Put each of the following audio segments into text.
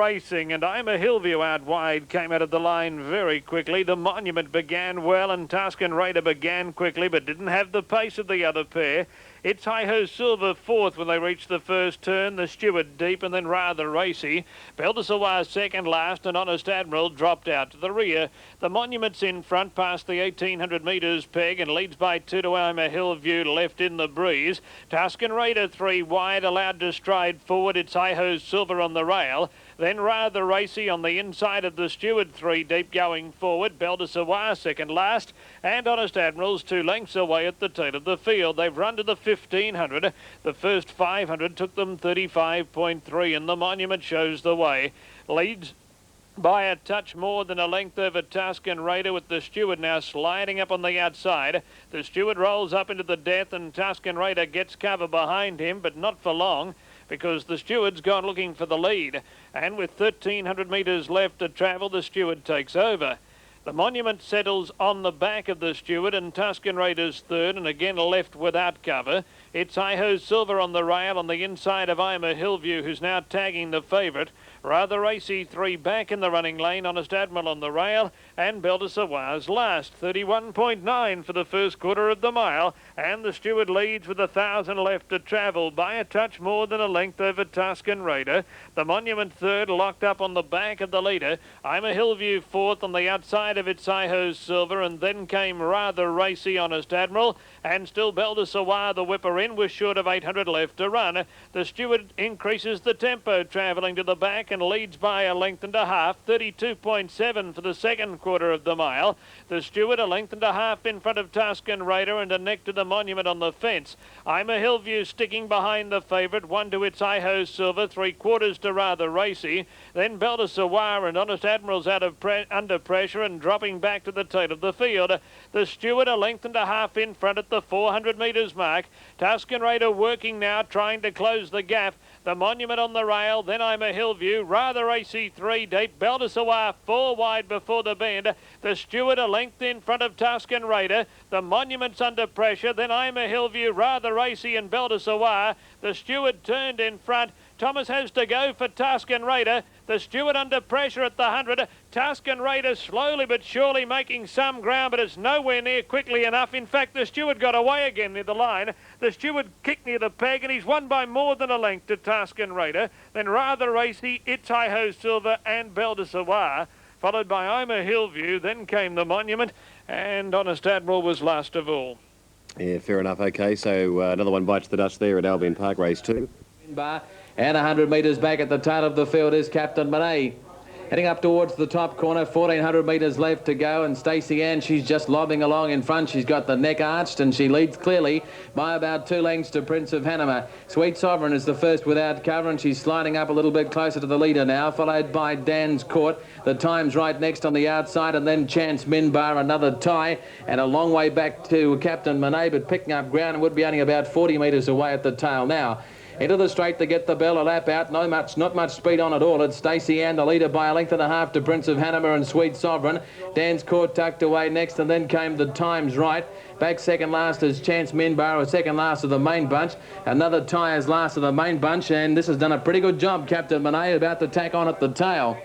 racing, and I'm a Hillview out wide came out of the line very quickly. The Monument began well, and Tuscan Raider began quickly, but didn't have the pace of the other pair. It's Hi-Ho Silver fourth when they reached the first turn. The Steward deep and then rather racy. Beldesawa second last, and Honest Admiral dropped out to the rear. The Monument's in front past the 1800 metres peg and leads by 2 to I'm a Hillview left in the breeze. Tuscan Raider 3 wide, allowed to stride forward. It's Hi-Ho Silver on the rail. Then rather racy on the inside of the Steward 3 deep going forward. Beldesawa second last, and Honest Admiral's 2 lengths away at the tail of the field. They've run to the 1500. The first 500 took them 35.3, and the Monument shows the way. Leads by a touch more than a length over Tuscan Raider, with the Steward now sliding up on the outside. The Steward rolls up into the death, and Tuscan Raider gets cover behind him, but not for long, because the Steward's gone looking for the lead. And with 1,300 metres left to travel, the Steward takes over. The Monument settles on the back of the Steward, and Tuscan Raider's third, and again left without cover. It's Hi-Ho Silver on the rail on the inside of I'm a Hillview, who's now tagging the favourite. Rather racy 3 back in the running lane. Honest Admiral on the rail, and Beldesawa's last. 31.9 for the first quarter of the mile, and the Steward leads with 1,000 left to travel by a touch more than a length over Tuscan Raider. The Monument third, locked up on the back of the leader. I'm a Hillview fourth on the outside of its Hi-Ho Silver, and then came rather racy Honest Admiral, and still Beldesawa, the whipper in, was short of 800 left to run. The Steward increases the tempo, travelling to the back, and leads by a length and a half. 32.7 for the second quarter of the mile. The Steward a length and a half in front of Tuscan Raider, and a neck to the Monument on the fence. I'm a Hillview sticking behind the favourite. 1 to its Hi-Ho Silver, 3/4 to rather racy. Then Beldesawa and Honest Admiral's out of under pressure and dropping back to the tail of the field. The Steward a length and a half in front at the 400 metres mark. Tuscan Raider working now, trying to close the gap. The Monument on the rail, then I'm a Hillview, rather racy 3 deep. Beldesawa 4 wide before the bend. The Steward a length in front of Tuscan Raider. The Monument's under pressure, then I'm a Hillview, rather racy, and Beldesawa. The Steward turned in front. Thomas has to go for Tuscan Raider. The Steward under pressure at the 100. Tuscan Raider slowly but surely making some ground, but it's nowhere near quickly enough. In fact, the Steward got away again near the line. The Steward kicked near the peg, and he's won by more than a length to Tuscan Raider. Then rather racy, it's Hi-Ho Silver and Beldesawa, followed by I'm a Hillview. Then came the Monument, and Honest Admiral was last of all. Yeah, fair enough. Okay, so another one bites the dust there at Albion Park, race 2. And 100 metres back at the tail of the field is Captain Monet. Heading up towards the top corner, 1,400 metres left to go, and Stacey Ann, she's just lobbing along in front. She's got the neck arched, and she leads clearly by about 2 lengths to Prince of Hanama. Sweet Sovereign is the first without cover, and she's sliding up a little bit closer to the leader now, followed by Dan's Court. The Time's right next on the outside, and then Chance Minbar, another tie, and a long way back to Captain Monet, but picking up ground and would be only about 40 metres away at the tail now. Into the straight to get the bell, a lap out. Not much speed on at all. It's Stacey Ann, the leader, by a length and a half to Prince of Hanama and Sweet Sovereign. Dan's Court tucked away next, and then came the Time's Right. Back second last is Chance Minbar, or second last of the main bunch. Another tie as last of the main bunch, and this has done a pretty good job. Captain Monet about to tack on at the tail.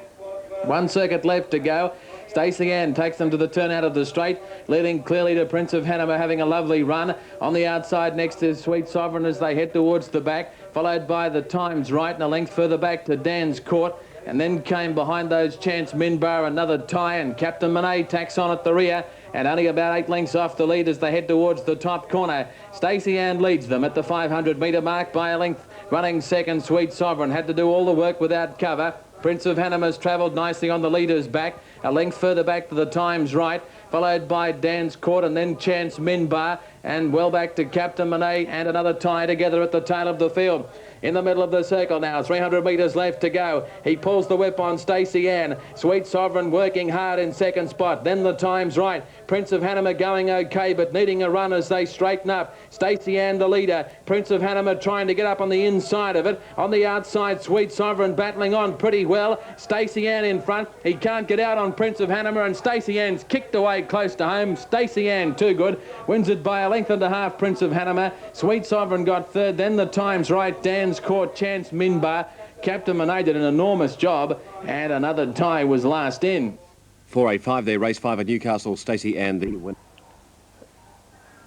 1 circuit left to go. Stacey Ann takes them to the turn out of the straight, leading clearly to Prince of Hanama, having a lovely run. On the outside next is Sweet Sovereign as they head towards the back, followed by the Time's Right, and a length further back to Dan's Court. And then came behind those Chance Minbar, another tie, and Captain Monet tacks on at the rear, and only about 8 lengths off the lead as they head towards the top corner. Stacey Ann leads them at the 500 metre mark by a length. Running second, Sweet Sovereign had to do all the work without cover. Prince of Hanama's travelled nicely on the leader's back, a length further back to the Time's Right, followed by Dan's Court, and then Chance Minbar, and well back to Captain Monet, and another tie together at the tail of the field. In the middle of the circle now, 300 metres left to go. He pulls the whip on Stacey Ann. Sweet Sovereign working hard in second spot. Then the Time's Right. Prince of Hanama going okay, but needing a run as they straighten up. Stacey Ann the leader. Prince of Hanama trying to get up on the inside of it. On the outside, Sweet Sovereign battling on pretty well. Stacey Ann in front. He can't get out on Prince of Hanama, and Stacey Ann's kicked away close to home. Stacey Ann, too good. Wins it by a length and a half, Prince of Hanama. Sweet Sovereign got third. Then the Time's Right. Dan's Court, Chance Minbar. Captain Monet did an enormous job, and another tie was last in. 485 there, race 5 at Newcastle, Stacey and the winner.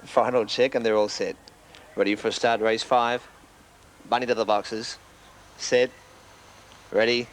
Final check and they're all set. Ready for a start, race 5. Bunny to the boxes. Set. Ready.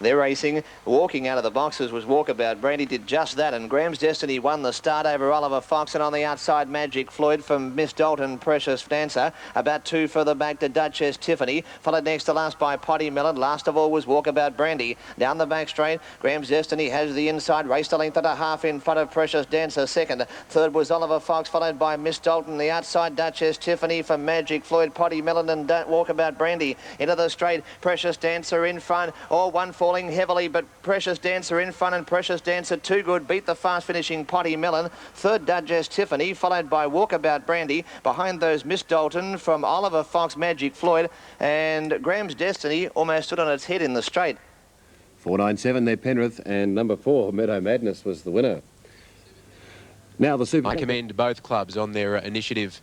They're racing. Walking out of the boxes was Walkabout Brandy, did just that, and Graham's Destiny won the start over Oliver Fox, and on the outside Magic Floyd from Miss Dalton, Precious Dancer. About 2 further back to Duchess Tiffany, followed next to last by Potty Mellon. Last of all was Walkabout Brandy. Down the back straight, Graham's Destiny has the inside, raced a length and a half in front of Precious Dancer second. Third was Oliver Fox, followed by Miss Dalton. The outside Duchess Tiffany from Magic Floyd, Potty Mellon and Walkabout Brandy. Into the straight, Precious Dancer in front, or one falling heavily, but Precious Dancer in front, and Precious Dancer too good beat the fast finishing Potty Mellon. Third Duchess Tiffany, followed by Walkabout Brandy. Behind those Miss Dalton from Oliver Fox, Magic Floyd, and Graham's Destiny almost stood on its head in the straight. 497 there, Penrith, and number 4, Meadow Madness, was the winner. Now the Super... I commend both clubs on their initiative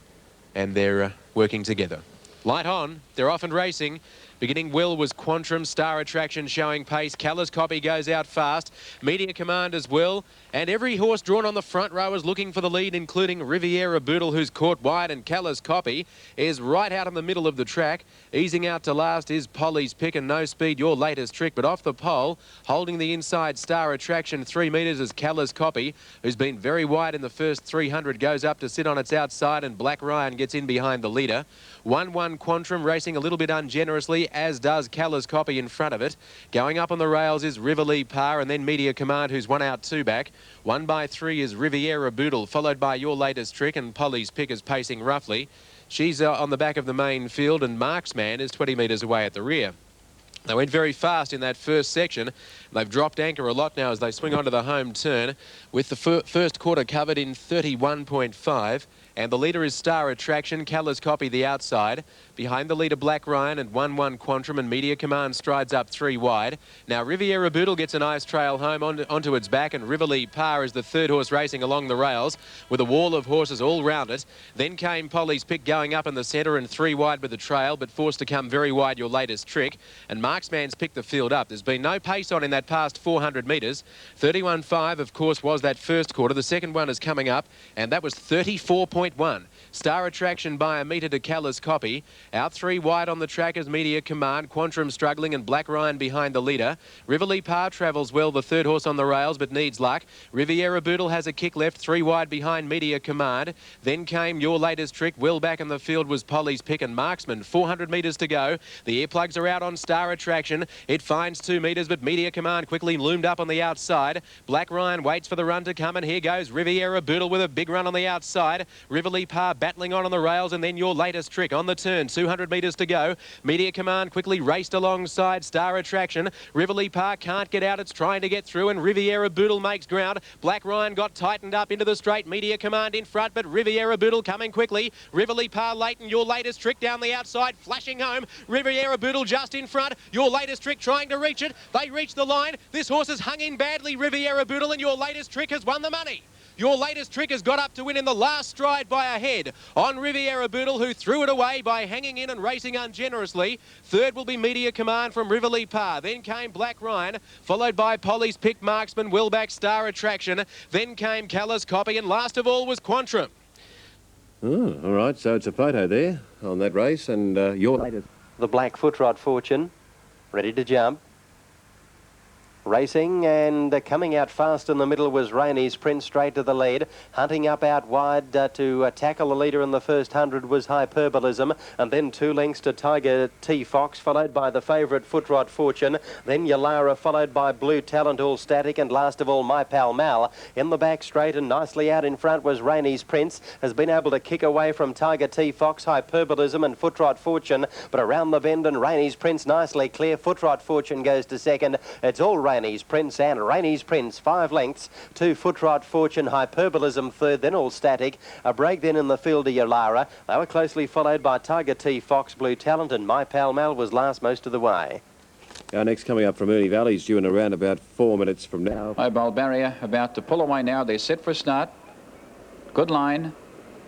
and their working together. Light on, they're off and racing. Beginning Will was Quantrum, Star Attraction showing pace. Callis Copy goes out fast. Media Command as well. And every horse drawn on the front row is looking for the lead, including Riviera Boodle, who's caught wide, and Callis Copy is right out in the middle of the track. Easing out to last is Polly's Pick, and No Speed, your latest trick. But off the pole, holding the inside, Star Attraction 3 metres is Callis Copy, who's been very wide in the first 300, goes up to sit on its outside, and Black Ryan gets in behind the leader. 1-1 Quantrum racing a little bit ungenerously, as does Callis Copy in front of it. Going up on the rails is Riverly Par, and then Media Command, who's 1 out 2 back. 1 by 3 is Riviera Boodle, followed by Your Latest Trick, and Polly's Pick is pacing roughly. She's on the back of the main field, and Marksman is 20 metres away at the rear. They went very fast in that first section. They've dropped anchor a lot now as they swing onto the home turn, with the first quarter covered in 31.5. And the leader is Star Attraction, Callis Copy the outside. Behind the leader, Black Ryan, and 1-1 Quantrum, and Media Command strides up 3 wide. Now Riviera Boodle gets a nice trail home onto its back, and Riverly Par is the third horse racing along the rails with a wall of horses all round it. Then came Polly's Pick going up in the centre, and 3 wide with the trail, but forced to come very wide, Your Latest Trick. And Marksman's picked the field up. There's been no pace on in that past 400 metres. 31.5, of course, was that first quarter. The second one is coming up, and that was 34.1. Star Attraction by a metre to Callis Copy. Out 3 wide on the track is Media Command, Quantrum struggling, and Black Ryan behind the leader. Riverly Par travels well, the third horse on the rails, but needs luck. Riviera Boodle has a kick left, 3 wide behind Media Command. Then came Your Latest Trick. Well back in the field was Polly's Pick and Marksman. 400 metres to go. The earplugs are out on Star Attraction. It finds 2 metres, but Media Command quickly loomed up on the outside. Black Ryan waits for the run to come, and here goes Riviera Boodle with a big run on the outside. Riverly Par battling on the rails, and then Your Latest Trick on the turn. 200 metres to go. Media Command quickly raced alongside Star Attraction. Riverly Par can't get out. It's trying to get through, and Riviera Boodle makes ground. Black Ryan got tightened up into the straight. Media Command in front, but Riviera Boodle coming quickly. Riverly Par late, and Your Latest Trick down the outside, flashing home. Riviera Boodle just in front. Your Latest Trick trying to reach it. They reach the line. This horse is hung in badly, Riviera Boodle, and Your Latest Trick has won the money. Your Latest Trick has got up to win in the last stride by a head on Riviera Boodle, who threw it away by hanging in and racing ungenerously. Third will be Media Command from Riverly Par. Then came Black Ryan, followed by Polly's Pick, Marksman, Willback, Star Attraction. Then came Callis Copy, and last of all was Quantrum. Oh, all right, so it's a photo there on that race, and Your Latest. The Black Footrod Fortune, ready to jump. Racing, and coming out fast in the middle was Rainey's Prince, straight to the lead. Hunting up out wide to tackle the leader in the first 100 was Hyperbolism, and then 2 lengths to Tiger T Fox, followed by the favourite Footrod Fortune. Then Yalara, followed by Blue Talent, all static, and last of all My Pal Mal. In the back straight and nicely out in front was Rainey's Prince, has been able to kick away from Tiger T Fox, Hyperbolism and Footrod Fortune, but around the bend and Rainey's Prince nicely clear. Footrod Fortune goes to second. It's all Rainey's Prince, and Rainey's Prince 5 lengths to Footrod Fortune, Hyperbolism third, then all static. A break then in the field to Yalara. They were closely followed by Tiger T Fox, Blue Talent, and My Pal Mal was last most of the way. Our next coming up from Ernie Valley is due in around about 4 minutes from now. Mobile barrier about to pull away now. They're set for start. Good line.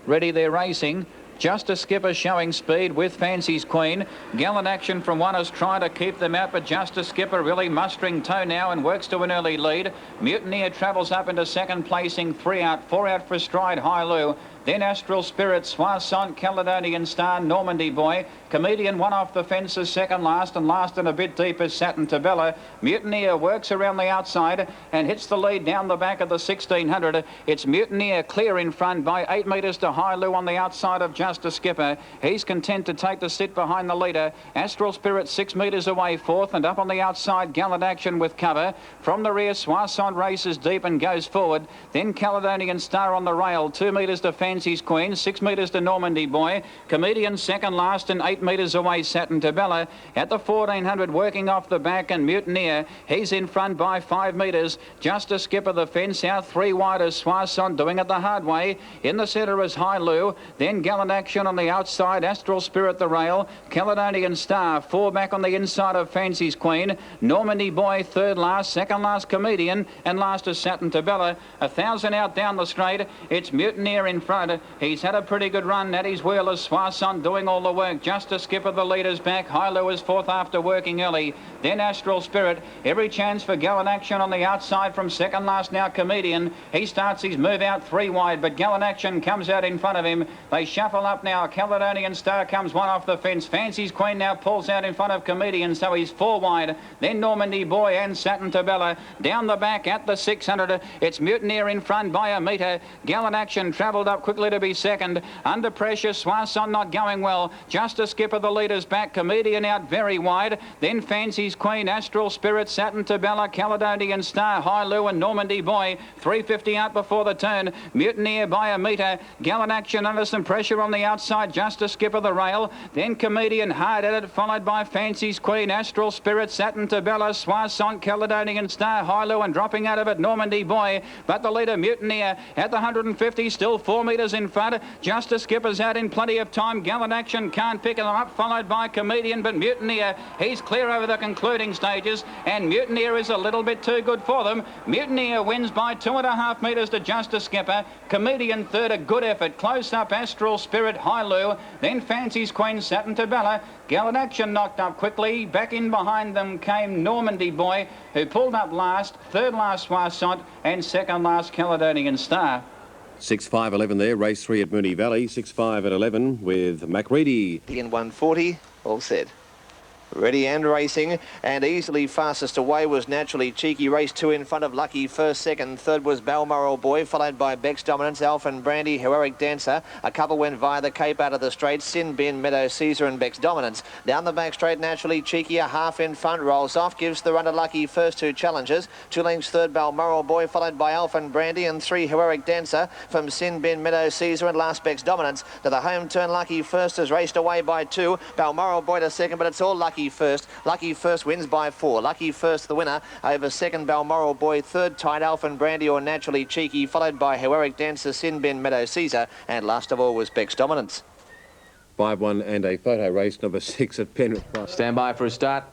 Ready, they're racing. Just a Skipper showing speed with Fancy's Queen. Gallant Action from one is trying to keep them out, but Just a Skipper really mustering toe now and works to an early lead. Mutineer travels up into second, placing 3 out, 4 out for Stride High Lou. Then Astral Spirit, Soissons, Caledonian Star, Normandy Boy. Comedian one off the fences, second last, and last and a bit deep is Satin Tabella. Mutineer works around the outside and hits the lead down the back of the 1600. It's Mutineer clear in front by 8 metres to High Lou on the outside of Just a Skipper. He's content to take the sit behind the leader. Astral Spirit 6 metres away, fourth, and up on the outside, Gallant Action with cover. From the rear, Soissons races deep and goes forward. Then Caledonian Star on the rail, 2 metres to Fancy's Queen, 6 metres to Normandy Boy. Comedian second last and 8 metres away, Satin Tabella. At the 1400, working off the back, and Mutineer, he's in front by 5 metres. Just a Skipper the fence out, 3 wide as Soissons, doing it the hard way. In the centre is High Lou, then Gallant Action on the outside, Astral Spirit the rail, Caledonian Star, 4 back on the inside of Fancy's Queen. Normandy Boy third last, second last Comedian, and last is Satin Tabella. 1,000 out down the straight, it's Mutineer in front. He's had a pretty good run at his wheel as Soissons doing all the work. Just a Skipper the leader's back. High Lou is fourth after working early. Then Astral Spirit. Every chance for Gallant Action on the outside from second last now Comedian. He starts his move out 3 wide, but Gallant Action comes out in front of him. They shuffle up now. Caledonian Star comes one off the fence. Fancy's Queen now pulls out in front of Comedian, so he's 4 wide. Then Normandy Boy and Satin Tabella. Down the back at the 600. It's Mutineer in front by a metre. Gallant Action travelled up quickly to be second. Under pressure, Soissons not going well. Just a Skipper the leader's back. Comedian out very wide. Then Fancy's Queen, Astral Spirit, Satin Tabella, Caledonian Star, High Lou and Normandy Boy. 350 out before the turn. Mutineer by a metre. Gallant Action under some pressure on the outside. Just a Skipper the rail. Then Comedian hard at it, followed by Fancy's Queen, Astral Spirit, Satin Tabella, Soissons, Caledonian Star, High Lou, and dropping out of it Normandy Boy. But the leader Mutineer at the 150, still 4 metres in front. Just a Skipper's out in plenty of time. Gallant Action can't pick them up, followed by Comedian, but Mutineer, he's clear over the concluding stages, and Mutineer is a little bit too good for them. Mutineer wins by 2.5 metres to Just a Skipper. Comedian third, a good effort. Close up, Astral Spirit, High Lou, then Fancy's Queen, Satin Tabella. Gallant Action knocked up quickly. Back in behind them came Normandy Boy, who pulled up last. Third last, Soissons, and second last, Caledonian Star. 6-5-11 there, race 3 at Moonee Valley. 6-5 at 11 with Macready. In 140, all set. Ready and racing, and easily fastest away was Naturally Cheeky. Race 2 in front of Lucky first, second, third was Balmoral Boy, followed by Beck's Dominance, Alpha Brandy, Heroic Dancer. A couple went via the Cape out of the straight, Sin Bin, Meadow Caesar and Beck's Dominance. Down the back straight, Naturally Cheeky, a half in front, rolls off, gives the run to Lucky first 2 challenges. 2 lengths third, Balmoral Boy, followed by Alpha Brandy, and 3 Heroic Dancer from Sin Bin, Meadow Caesar and last Beck's Dominance. To the home turn, Lucky first has raced away by 2. Balmoral Boy to second, but it's all Lucky first. Lucky first wins by 4. Lucky first the winner over second, Balmoral Boy, third tight Alpha Brandy or Naturally Cheeky, followed by Heroic Dancer, Sin Bin, Meadow Caesar, and last of all was Beck's Dominance. 5-1 and a photo race number 6 at Penrith. Stand by for a start.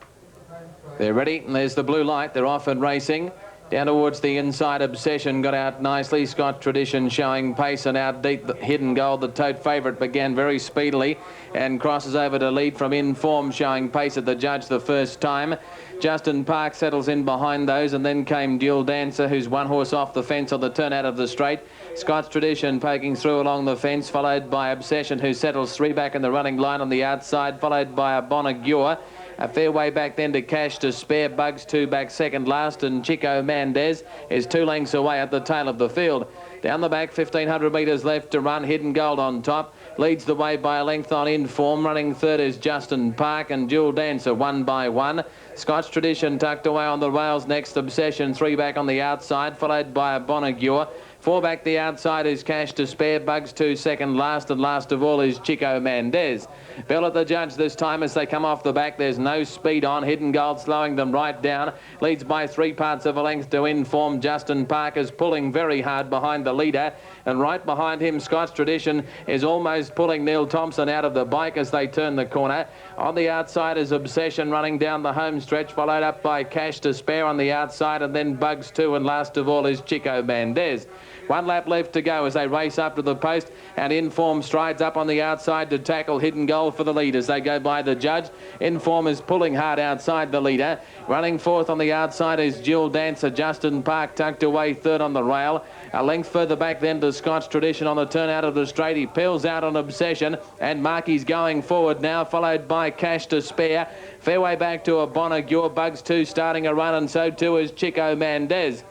They're ready, and there's the blue light. They're off and racing. Down towards the inside, Obsession got out nicely. Scott Tradition showing pace, and out deep, the Hidden Gold, the tote favourite, began very speedily and crosses over to lead from Inform, showing pace at the judge the first time. Justin Park settles in behind those, and then came Dual Dancer, who's 1 horse off the fence on the turn out of the straight. Scott's Tradition poking through along the fence, followed by Obsession, who settles 3 back in the running line on the outside, followed by a Bonagure. A fair way back then to Cash to Spare, Bugs 2 back second last, and Chico Mendez is 2 lengths away at the tail of the field. Down the back, 1,500 metres left to run. Hidden Gold on top. Leads the way by a length on Inform. Running third is Justin Park, and Dual Dancer 1 by 1. Scotch Tradition tucked away on the rails next. Obsession 3 back on the outside, followed by a Bonagure. 4 back the outside is Cash to Spare, Bugs 2 second last, and last of all is Chico Mendez. Bell at the judge this time as they come off the back. There's no speed on. Hidden Gold slowing them right down. Leads by 3 parts of a length to Inform. Justin Park is pulling very hard behind the leader, and right behind him Scott's Tradition is almost pulling Neil Thompson out of the bike as they turn the corner. On the outside is Obsession running down the home stretch, followed up by Cash to Spare on the outside, and then Bugs 2, and last of all is Chico Mendez. 1 lap left to go as they race up to the post, and Inform strides up on the outside to tackle Hidden Gold for the lead as they go by the judge. Inform is pulling hard outside the leader. Running fourth on the outside is Jewel Dancer. Justin Park tucked away third on the rail. A length further back then to Scotch Tradition on the turn out of the straight. He peels out on Obsession, and Marky's going forward now, followed by Cash to Spare. Fairway back to a Bonagure. Bugs 2 starting a run, and so too is Chico Mendez.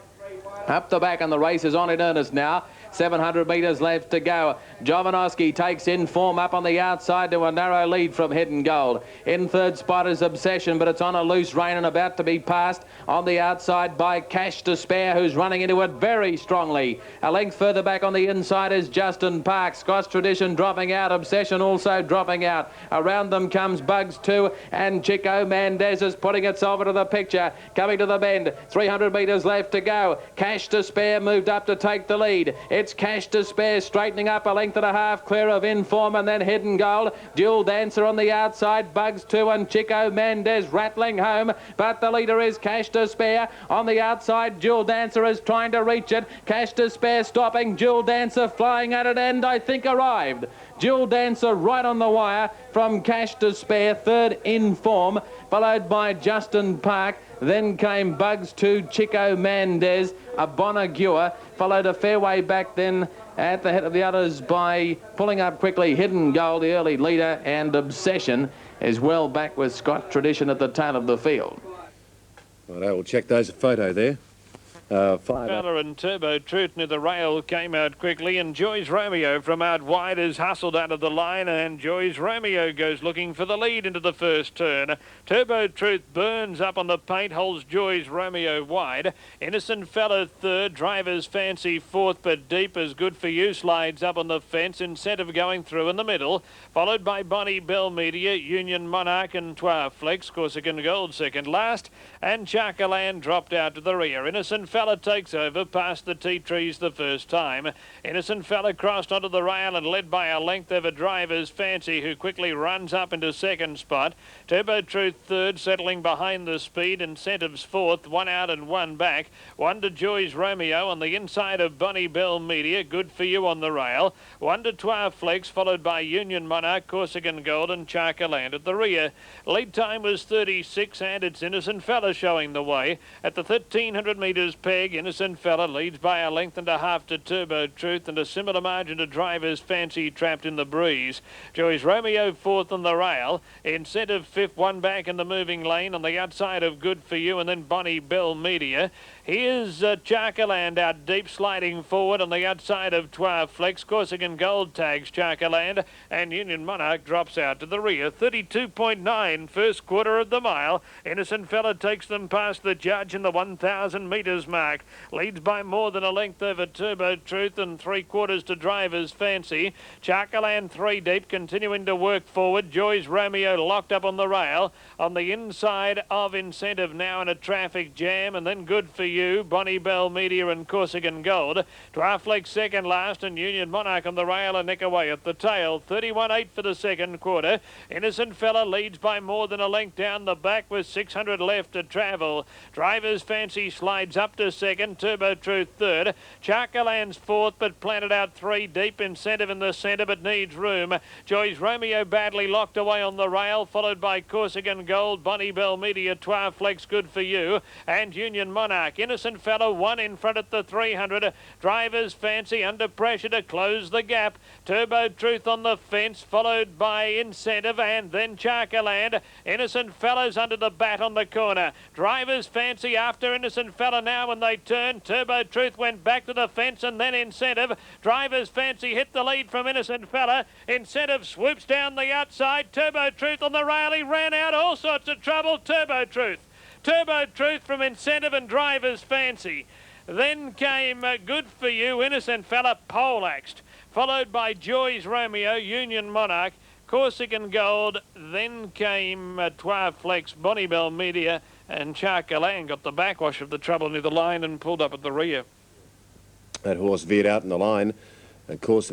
Up the back, and the race is on in earnest now. 700 metres left to go. Jovanovski takes Inform up on the outside to a narrow lead from Hidden Gold. In third spot is Obsession, but it's on a loose rein and about to be passed on the outside by Cash to Spare, who's running into it very strongly. A length further back on the inside is Justin Park. Scotch Tradition dropping out. Obsession also dropping out. Around them comes Bugs 2, and Chico Mendez is putting itself into the picture. Coming to the bend. 300 metres left to go. Cash to Spare moved up to take the lead. It's Cash to Spare straightening up a length and a half clear of Inform, and then Hidden Gold. Jewel Dancer on the outside. Bugs 2 and Chico Mendez rattling home, but the leader is Cash to Spare. On the outside, Jewel Dancer is trying to reach it. Cash to Spare stopping. Jewel Dancer flying at it, and I think arrived. Jewel Dancer right on the wire from Cash to Spare. Third Inform, followed by Justin Park. Then came Bugs 2, Chico Mendez, a Bonagure, followed a fairway back then at the head of the others by pulling up quickly Hidden Gold, the early leader, and Obsession is well back with Scotch Tradition at the tail of the field. Righto, we'll check those photo there. Fella and Turbo Truth near the rail came out quickly, and Joyce Romeo from out wide is hustled out of the line, and Joyce Romeo goes looking for the lead into the first turn. Turbo Truth burns up on the paint, holds Joyce Romeo wide. Innocent Fella third, Driver's Fancy fourth, but Deep is Good For You slides up on the fence. Incentive going through in the middle, followed by Bonnie Bell Media, Union Monarch and Twa Flex. Corsican Gold second last, and Chakaland dropped out to the rear. Innocent Fella takes over past the tea trees the first time. Innocent Fella crossed onto the rail and led by a length over Driver's Fancy, who quickly runs up into second spot. Turbo Truth third, settling behind the speed. Incentives fourth, 1 out and 1 back. 1 to Joyce Romeo on the inside of Bonnie Bell Media, Good For You on the rail. 1 to Twa Flex, followed by Union Monarch, Corsican Gold and Chakaland at the rear. Lead time was 36, and it's Innocent Fella showing the way. At the 1300 metres peg, Innocent Fella leads by a length and a half to Turbo Truth, and a similar margin to Driver's Fancy trapped in the breeze. Joyce Romeo fourth on the rail. Incentive fifth, 1 back in the moving lane on the outside of Good For You, and then Bonnie Bell Media. Here's Chakaland out deep, sliding forward on the outside of Twa Flex. Corsican Gold tags Chakaland, and Union Monarch drops out to the rear. 32.9 first quarter of the mile. Innocent Fella takes them past the judge in the 1,000 metres mark. Leads by more than a length over Turbo Truth and 3/4 to Driver's Fancy. Chakaland 3 deep, continuing to work forward. Joyce Romeo locked up on the rail. On the inside of Incentive now in a traffic jam, and then Good For You, Bonnie Bell Media and Corsican Gold. Twa Flex second last, and Union Monarch on the rail and neck away at the tail. 31.8 for the second quarter. Innocent Fella leads by more than a length down the back with 600 left to travel. Driver's Fancy slides up to second. Turbo Truth third. Chakaland's fourth, but planted out 3 deep. Incentive in the centre, but needs room. Joyce Romeo badly locked away on the rail, followed by Corsican Gold, Bonnie Bell Media, Twa Flex, Good For You, and Union Monarch. Innocent Fella 1 in front at the 300. Driver's Fancy under pressure to close the gap. Turbo Truth on the fence, followed by Incentive, and then Chakaland. Innocent Fella's under the bat on the corner. Driver's Fancy after Innocent Fella now when they turn. Turbo Truth went back to the fence, and then Incentive. Driver's Fancy hit the lead from Innocent Fella. Incentive swoops down the outside. Turbo Truth on the rail. He ran out all sorts of trouble. Turbo Truth. Turbo Truth from Incentive and Driver's Fancy. Then came Good For You, Innocent Fella poleaxed, followed by Joyce Romeo, Union Monarch, Corsican Gold. Then came Twa Flex, Bonnie Bell Media, and Chakaland got the backwash of the trouble near the line and pulled up at the rear. That horse veered out in the line. Of course,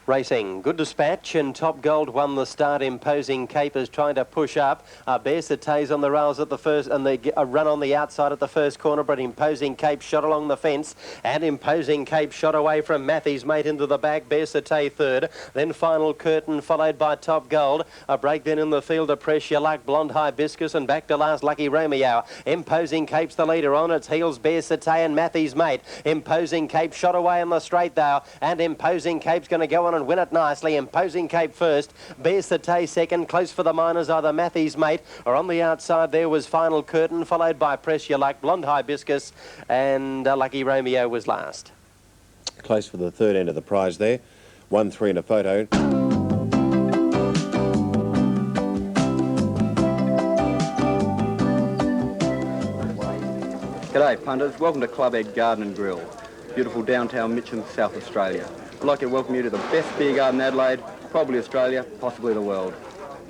Racing, Good Dispatch and Top Gold won the start. Imposing Cape is trying to push up. Bearsate's on the rails at the first, and they run on the outside at the first corner, but Imposing Cape shot along the fence, and Imposing Cape shot away from Matthew's mate into the back. Bearsate third, then Final Curtain followed by Top Gold. A break then in the field to Press Your Luck, Blonde Hibiscus, and back to last Lucky Romeo. Imposing Cape's the leader. On its heels Bearsate and Matthew's mate. Imposing Cape shot away in the straight though, and Imposing Cape's going to go on and win it nicely. Imposing Cape first, Bearsate second. Close for the minors, either Matthew's mate or on the outside there was Final Curtain, followed by Press Your Luck, Blonde Hibiscus, and Lucky Romeo was last. Close for the third end of the prize there. 1-3 in a photo. G'day punters, welcome to Club Egg Garden and Grill, beautiful downtown Mitcham, South Australia. I'd like to welcome you to the best beer garden in Adelaide, probably Australia, possibly the world.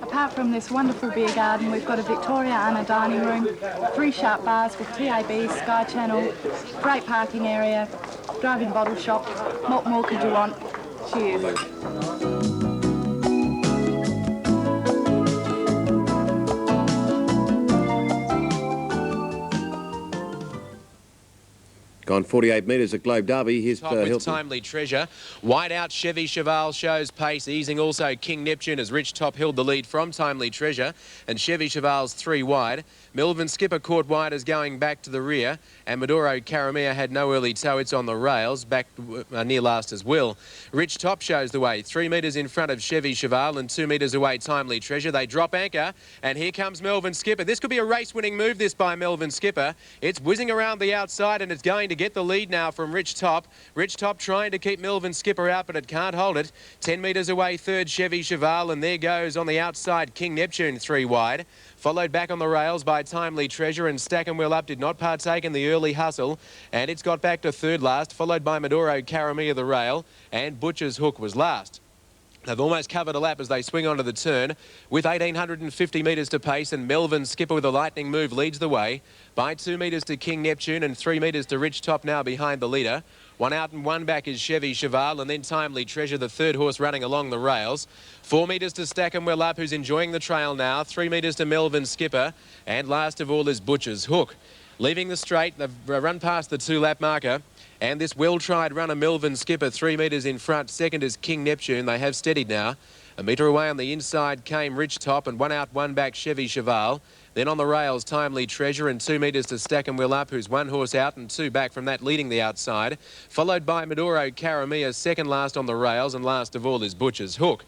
Apart from this wonderful beer garden, we've got a Victoria and a dining room, 3 sharp bars with TAB, Sky Channel, great parking area, drive-in bottle shop. What more could you want? Cheers. Gone 48 metres at Globe Derby. Here's Top with Hilton. Timely Treasure. Wide out Chevy Cheval shows pace, easing also King Neptune as Rich Top held the lead from Timely Treasure, and Chevy Cheval's 3 wide. Melvin Skipper caught wide as going back to the rear, and Maduro Caramia had no early tow. It's on the rails, back near last as well. Rich Top shows the way, 3 metres in front of Chevy Cheval and 2 metres away Timely Treasure. They drop anchor, and here comes Melvin Skipper. This could be a race-winning move, this by Melvin Skipper. It's whizzing around the outside, and it's going to get the lead now from Rich Top. Rich Top trying to keep Melvin Skipper out, but it can't hold it. 10 metres away, third Chevy Cheval, and there goes on the outside King Neptune 3 wide. Followed back on the rails by Timely Treasure, and Stack and Well Up did not partake in the early hustle, and it's got back to third last, followed by Maduro Caramia the rail, and Butcher's Hook was last. They've almost covered a lap as they swing onto the turn with 1,850 metres to pace, and Melvin Skipper with a lightning move leads the way by 2 metres to King Neptune and 3 metres to Rich Top now behind the leader. 1 out and 1 back is Chevy Cheval, and then Timely Treasure, the third horse running along the rails. 4 metres to Stack and Well Up, who's enjoying the trail now. 3 metres to Melvin Skipper, and last of all is Butcher's Hook. Leaving the straight, they've run past the 2-lap marker. And this well-tried runner, Melvin Skipper, 3 metres in front. Second is King Neptune. They have steadied now. A metre away on the inside came Rich Top, and 1 out, 1 back Chevy Cheval. Then on the rails, Timely Treasure, and 2 metres to Stack and Well Up, who's 1 horse out and 2 back from that, leading the outside. Followed by Maduro Caramia, second last on the rails, and last of all is Butcher's Hook.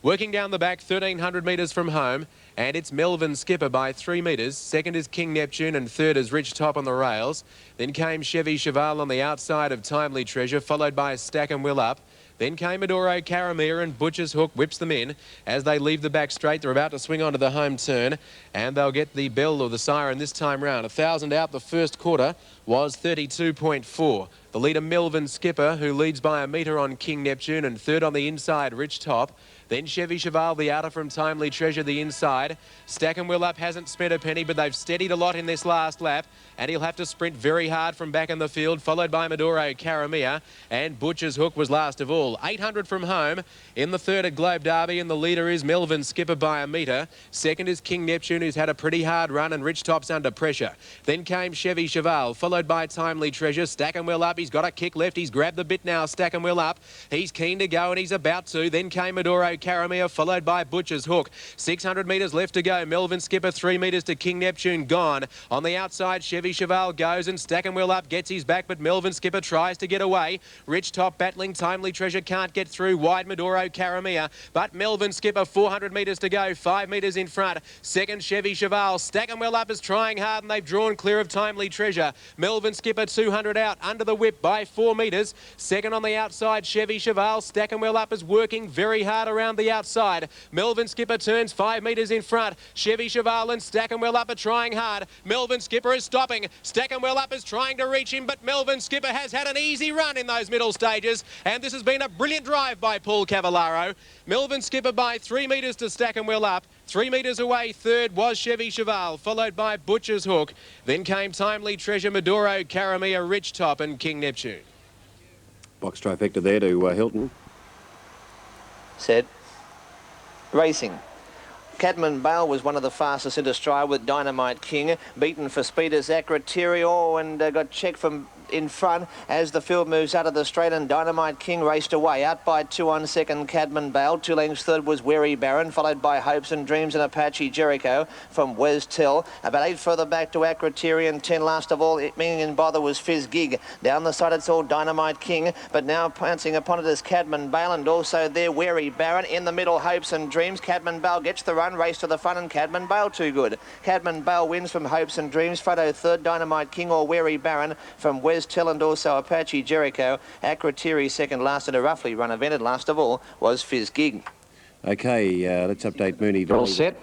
Working down the back, 1,300 metres from home, and it's Melvin Skipper by 3 metres. Second is King Neptune, and third is Rich Top on the rails. Then came Chevy Cheval on the outside of Timely Treasure, followed by Stack and Will Up. Then came Maduro Caramia, and Butcher's Hook whips them in. As they leave the back straight, they're about to swing onto the home turn, and they'll get the bell or the siren this time round. 1,000 out the first quarter was 32.4. The leader, Melvin Skipper, who leads by a metre on King Neptune, and third on the inside, Rich Top. Then Chevy Cheval, the outer from Timely Treasure, the inside. Stack and Will Up hasn't spent a penny, but they've steadied a lot in this last lap, and he'll have to sprint very hard from back in the field, followed by Maduro Caramia, and Butcher's Hook was last of all. 800 from home in the third at Globe Derby, and the leader is Melvin Skipper by a metre. Second is King Neptune, who's had a pretty hard run, and Rich Top's under pressure. Then came Chevy Cheval, followed by Timely Treasure. Stack and Will Up, he's got a kick left, he's grabbed the bit now, Stack and Will Up. He's keen to go, and he's about to. Then came Maduro Caramia, followed by Butcher's Hook. 600 metres left to go. Melvin Skipper, 3 metres to King Neptune, gone. On the outside, Chevy Cheval goes, and Stack and Will Up gets his back, but Melvin Skipper tries to get away. Rich Top battling, Timely Treasure can't get through. Wide Maduro Caramia, but Melvin Skipper, 400 metres to go, 5 metres in front. Second, Chevy Cheval. Stack and Will Up is trying hard, and they've drawn clear of Timely Treasure. Melvin Skipper, 200 out, under the whip by 4 metres. Second on the outside, Chevy Cheval. Stack and Will Up is working very hard around the outside. Melvin Skipper turns 5 metres in front. Chevy Cheval and Stack and Well Up are trying hard. Melvin Skipper is stopping. Stack and Well Up is trying to reach him, but Melvin Skipper has had an easy run in those middle stages, and this has been a brilliant drive by Paul Cavallaro. Melvin Skipper by 3 metres to Stack and Well Up. 3 metres away, third was Chevy Cheval, followed by Butcher's Hook. Then came Timely Treasure, Maduro Caramia, Rich Top and King Neptune. Box trifecta there to Hilton. set, racing. Cadman Bale was one of the fastest into stride with Dynamite King, beaten for speed as Acroterio and got checked from in front as the field moves out of the straight, and Dynamite King raced away. Out by 2 on second, Cadman Bale. 2 lengths third was Wary Baron, followed by Hopes and Dreams and Apache Jericho from Wes Tell. About 8 further back to Acroterio, and 10 last of all, Meaning and Bother was Fizz Gig. Down the side it's all Dynamite King, but now pouncing upon it is Cadman Bale, and also there Wary Baron. In the middle, Hopes and Dreams. Cadman Bale gets the run, race to the front, and Cadman Bale too good. Cadman Bale wins from Hopes and Dreams. Photo third, Dynamite King or Wary Baron from Wes Tell and also Apache Jericho. Acroterio second last in a roughly run event, and last of all was Fizz Gig. Okay, let's update Mooney. All set.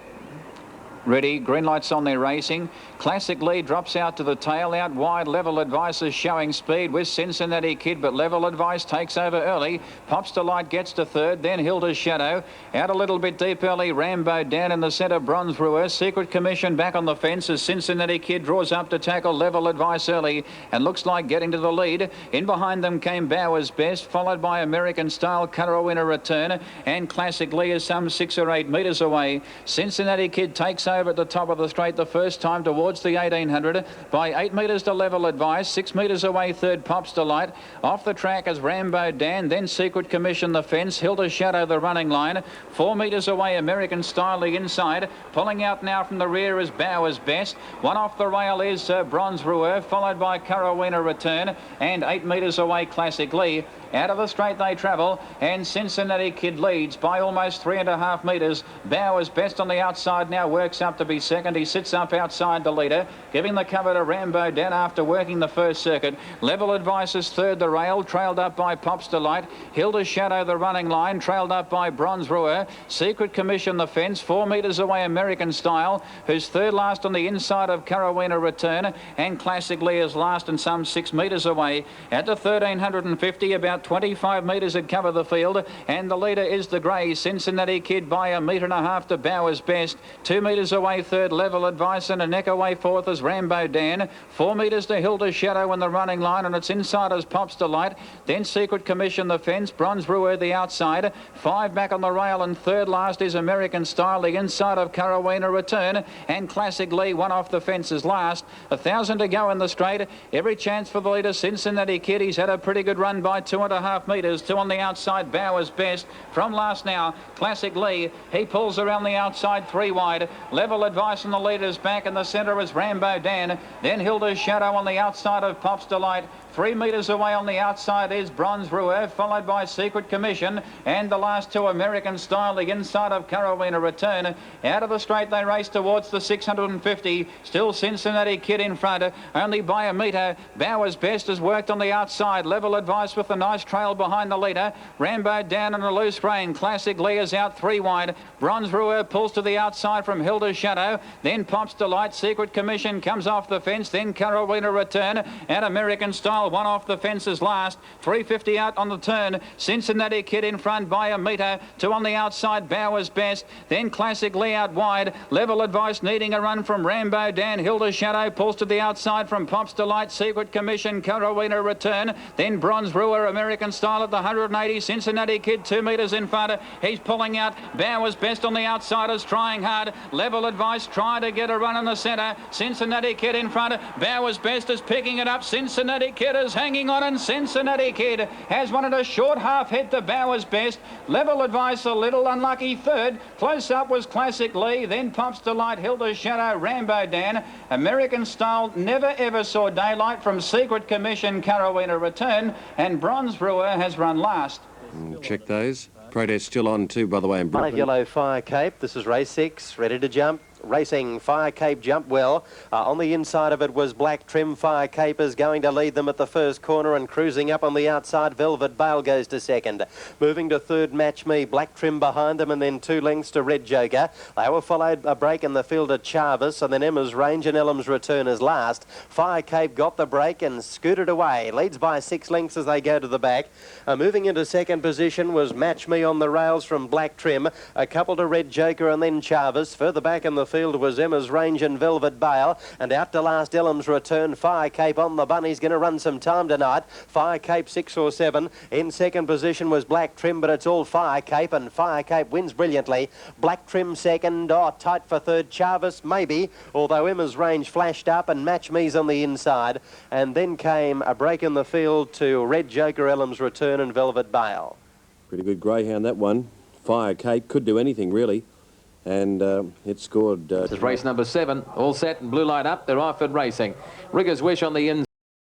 Ready, green lights on there racing. Classic Lead drops out to the tail. Out wide, Level Advice is showing speed with Cincinnati Kid, but Level Advice takes over early. Pops to Light gets to third, then Hilda's Shadow. Out a little bit deep early, Rambo down in the centre, Bronze Brewer. Secret Commission back on the fence as Cincinnati Kid draws up to tackle Level Advice early and looks like getting to the lead. In behind them came Bowers Best, followed by American Style, Carolina Return, and Classic Lee is some 6 or 8 metres away. Cincinnati Kid takes over at the top of the straight the first time towards the 1800 by 8 metres to Level Advice. 6 metres away third, Pops Delight. Off the track as Rambo Dan, then Secret Commission the fence, Hilda Shadow the running line. 4 metres away American Style the inside. Pulling out now from the rear is Bowers Best. One off the rail is Bronze Brewer, followed by Carolina Return, and 8 metres away Classic Lee. Out of the straight they travel, and Cincinnati Kid leads by almost 3.5 metres. Bowers Best on the outside now works up to be second. He sits up outside the leader, giving the cover to Rambo Dan after working the first circuit. Level Advice is third the rail, trailed up by Pops Delight. Hilda Shadow the running line, trailed up by Bronze Brewer. Secret Commission the fence, 4 metres away American Style, who's third last on the inside of Carolina Return, and Classic Lee is last and some 6 metres away. At the 1350, about 25 metres had covered the field, and the leader is the grey Cincinnati Kid by 1.5 metres to Bowers Best. 2 metres away third, Level Advice, and a neck away fourth is Rambo Dan. 4 metres to Hilda Shadow in the running line, and its inside is Pops Delight. Then Secret Commission the fence, Bronze Brewer the outside. 5 back on the rail, and third last is American Style, the inside of Carolina Return, and Classic Lee, one off the fence is last. 1,000 to go in the straight. Every chance for the leader, Cincinnati Kid. He's had a pretty good run by 2.5 metres. 2 on the outside, Bowers Best. From last now, Classic Lee. He pulls around the outside, 3 wide. Level Advice on the leader's back. In the centre is Rambo Dan. Then Hilda's Shadow on the outside of Pops Delight. 3 metres away on the outside is Bronze Brewer, followed by Secret Commission, and the last 2 American Style, the inside of Carolina Return. Out of the straight they race towards the 650. Still Cincinnati Kid in front, only by 1 metre. Bowers Best has worked on the outside. Level Advice with a nice trail behind the leader. Rambo down on a loose rein. Classic Lee is out 3 wide. Bronze Brewer pulls to the outside from Hilda's Shadow. Then Pops Delight. Secret Commission comes off the fence. Then Carolina Return and American Style, one off the fences last. 350 out on the turn. Cincinnati Kid in front by 1 metre. 2 on the outside, Bowers Best. Then Classic Lee out wide. Level Advice needing a run from Rambo Dan. Hilda Shadow pulls to the outside from Pops Delight. Secret Commission, Carolina Return. Then Bronze Brewer, American Style at the 180. Cincinnati Kid 2 metres in front. He's pulling out. Bowers Best on the outsiders, trying hard. Level Advice trying to get a run in the centre. Cincinnati Kid in front. Bowers Best is picking it up. Cincinnati Kid is hanging on, and Cincinnati Kid has won it a short half head to Bowers Best. Level Advice a little unlucky third. Close up was Classic Lee, then Pops Delight, Hilda Shadow, Rambo Dan. American Style never ever saw daylight from Secret Commission, Carolina Return, and Bronze Brewer has run last. Check those. Protest still on too, by the way, in Brisbane. 5 yellow Fire Cape. This is race 6, ready to jump. Racing Fire Cape jumped well. On the inside of it was Black Trim. Fire Cape is going to lead them at the first corner, and cruising up on the outside, Velvet Bale goes to second. Moving to third, Match Me. Black Trim behind them, and then 2 lengths to Red Joker. They were followed a break in the field at Charvis, and then Emma's Range and Ellam's Return is last. Fire Cape got the break and scooted away. Leads by 6 lengths as they go to the back. Moving into second position was Match Me on the rails from Black Trim. A couple to Red Joker and then Charvis. Further back in the field was Emma's Range and Velvet Bale. And out to last Ellam's Return. Fire Cape on the bunny's going to run some time tonight. Fire Cape 6 or 7. In second position was Black Trim, but it's all Fire Cape, and Fire Cape wins brilliantly. Black Trim second. Oh, tight for third. Charvis maybe, although Emma's Range flashed up, and Match Me's on the inside. And then came a break in the field to Red Joker, Ellam's Return and Velvet Bale. Pretty good greyhound, that one. Fire Cape could do anything, really. And it scored... This is race number 7. All set and blue light up. They're off and racing. Rigger's Wish on the inside.